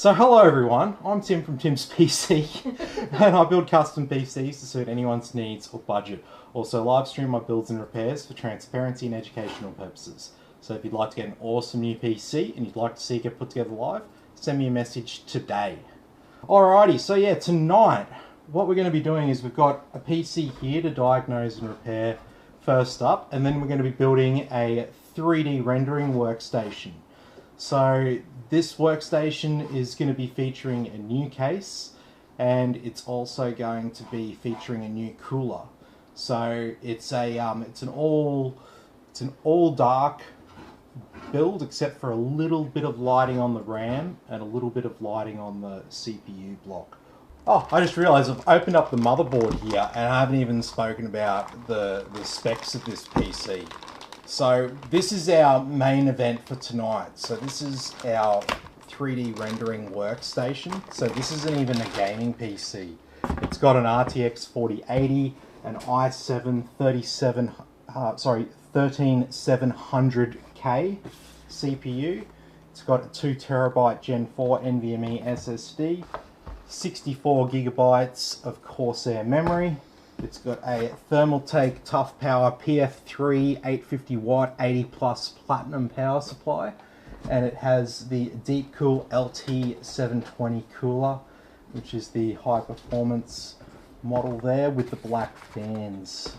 So hello everyone, I'm Tim from Tim's PC and I build custom PCs to suit anyone's needs or budget. Also live stream my builds and repairs for transparency and educational purposes. So if you'd like to get an awesome new PC and you'd like to see it get put together live, send me a message today. Alrighty, so yeah, tonight what we're going to be doing is we've got a PC here to diagnose and repair first up, and then we're going to be building a 3D rendering workstation. So this workstation is going to be featuring a new case, and it's also going to be featuring a new cooler. So it's an all dark build except for a little bit of lighting on the RAM and a little bit of lighting on the CPU block. Oh, I just realized I've opened up the motherboard here and I haven't even spoken about the specs of this PC. So this is our main event for tonight. So this is our 3D rendering workstation. So this isn't even a gaming PC. It's got an RTX 4080, an i7 13700K CPU. It's got a 2TB Gen 4 NVMe SSD, 64 gigabytes of Corsair memory. It's got a Thermaltake Tough Power PF3 850 watt 80 plus platinum power supply, and it has the Deepcool LT720 cooler, which is the high performance model there with the black fans.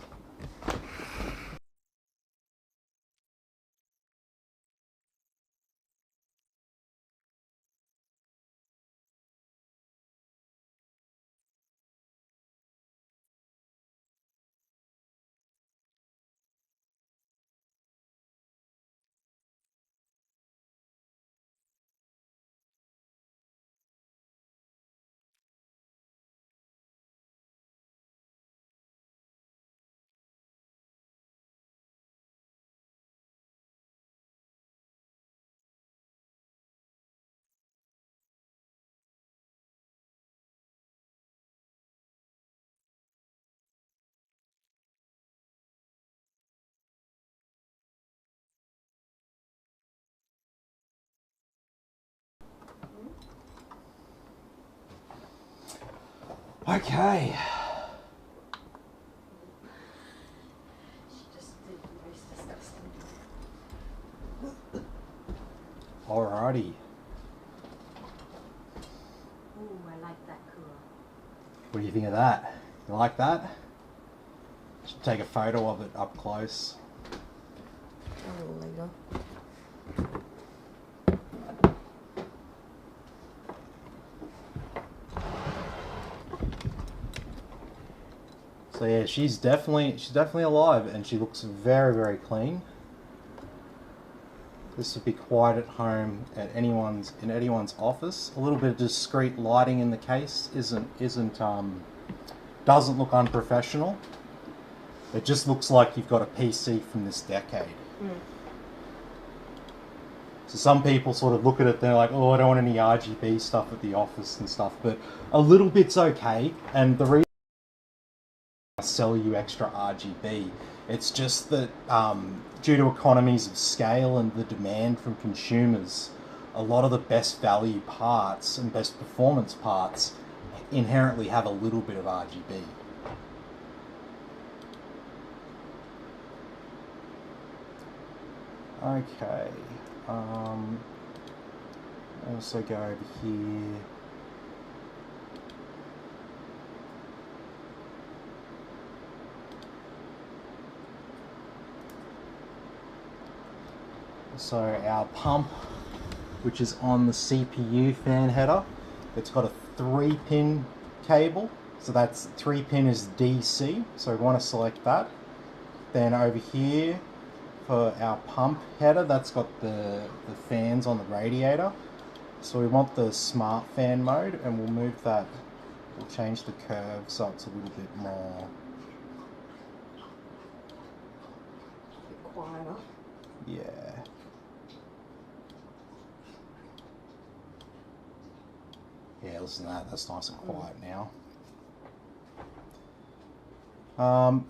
Okay. Alrighty. Ooh, I like that cooler. What do you think of that? You like that? Should take a photo of it up close. A little later. So yeah, she's definitely alive, and she looks very, very clean. This would be quiet at home in anyone's office. A little bit of discreet lighting in the case doesn't look unprofessional. It just looks like you've got a PC from this decade. So some people sort of look at it, they're like, oh, I don't want any RGB stuff at the office and stuff, but a little bit's okay, and the reason I sell you extra RGB, it's just that due to economies of scale and the demand from consumers, a lot of the best value parts and best performance parts inherently have a little bit of RGB. Okay, also go over here. So our pump, which is on the CPU fan header, it's got a 3-pin cable. So that's 3-pin is DC, so we want to select that. Then over here for our pump header, that's got the fans on the radiator. So we want the smart fan mode, and we'll move that, we'll change the curve so it's a little bit more... A bit quieter. Yeah. Yeah, listen to that, that's nice and quiet now.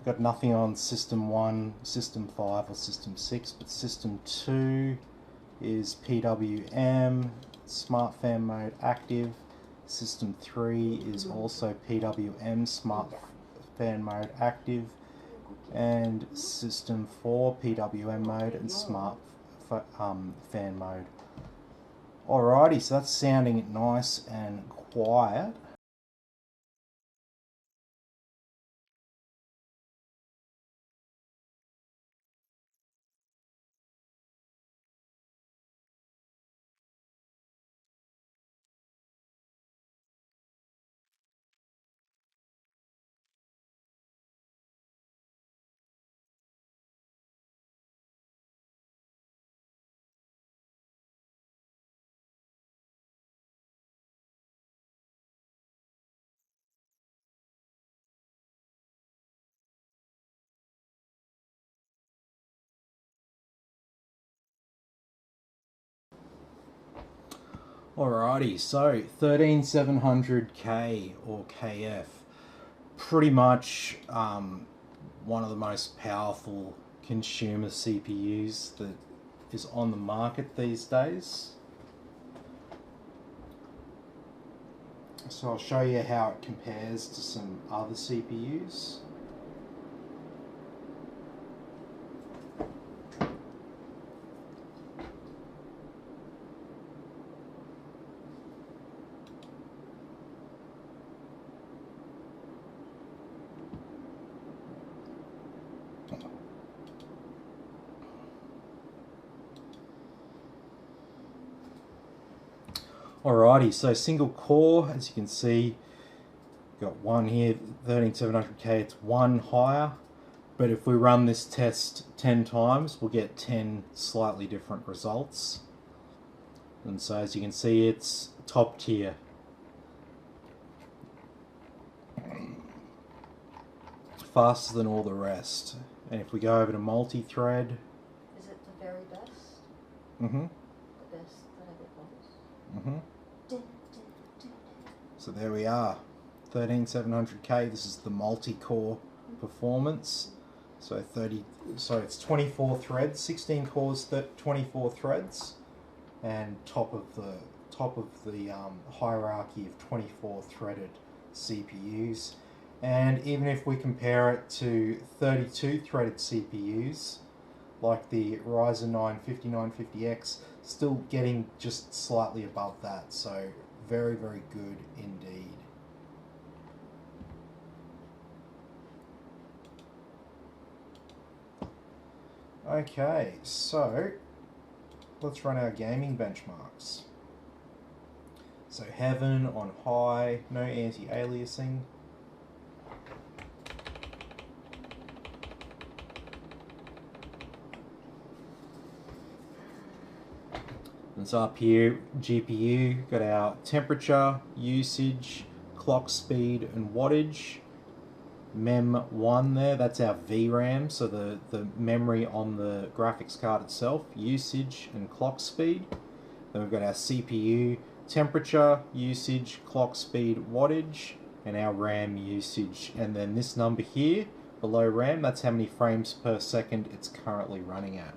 Got nothing on System 1, System 5 or System 6, but System 2 is PWM, smart fan mode active. System 3 is also PWM smart fan mode active, and System 4 PWM mode and smart fan mode. Alrighty, so that's sounding nice and quiet. Alrighty, so 13700K or KF, pretty much one of the most powerful consumer CPUs that is on the market these days. So I'll show you how it compares to some other CPUs. Alrighty, so single core, as you can see, got one here, 13700K, it's one higher, but if we run this test 10 times, we'll get 10 slightly different results. And so as you can see, it's top tier. Faster than all the rest. And if we go over to multi-thread... Is it the very best? Mm-hmm. The best that ever was? Mm-hmm. So there we are, 13700K. This is the multi-core performance. So it's 24 threads, 16 cores, 24 threads, and top of the hierarchy of 24 threaded CPUs. And even if we compare it to 32 threaded CPUs, like the Ryzen 9 5950X, still getting just slightly above that. So very, very good indeed. Okay, so let's run our gaming benchmarks. So Heaven on high, no anti-aliasing. And so up here, GPU, got our temperature, usage, clock speed and wattage. Mem1 there, that's our VRAM, so the memory on the graphics card itself, usage and clock speed. Then we've got our CPU, temperature, usage, clock speed, wattage, and our RAM usage. And then this number here, below RAM, that's how many frames per second it's currently running at.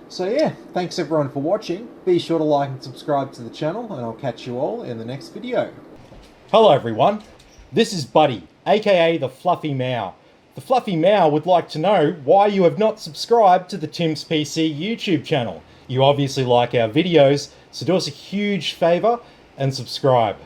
So yeah, thanks everyone for watching. Be sure to like and subscribe to the channel, and I'll catch you all in the next video. Hello everyone, this is Buddy, aka the Fluffy Mau. The Fluffy Mau would like to know why you have not subscribed to the Tim's PC YouTube channel. You obviously like our videos, so do us a huge favour and subscribe.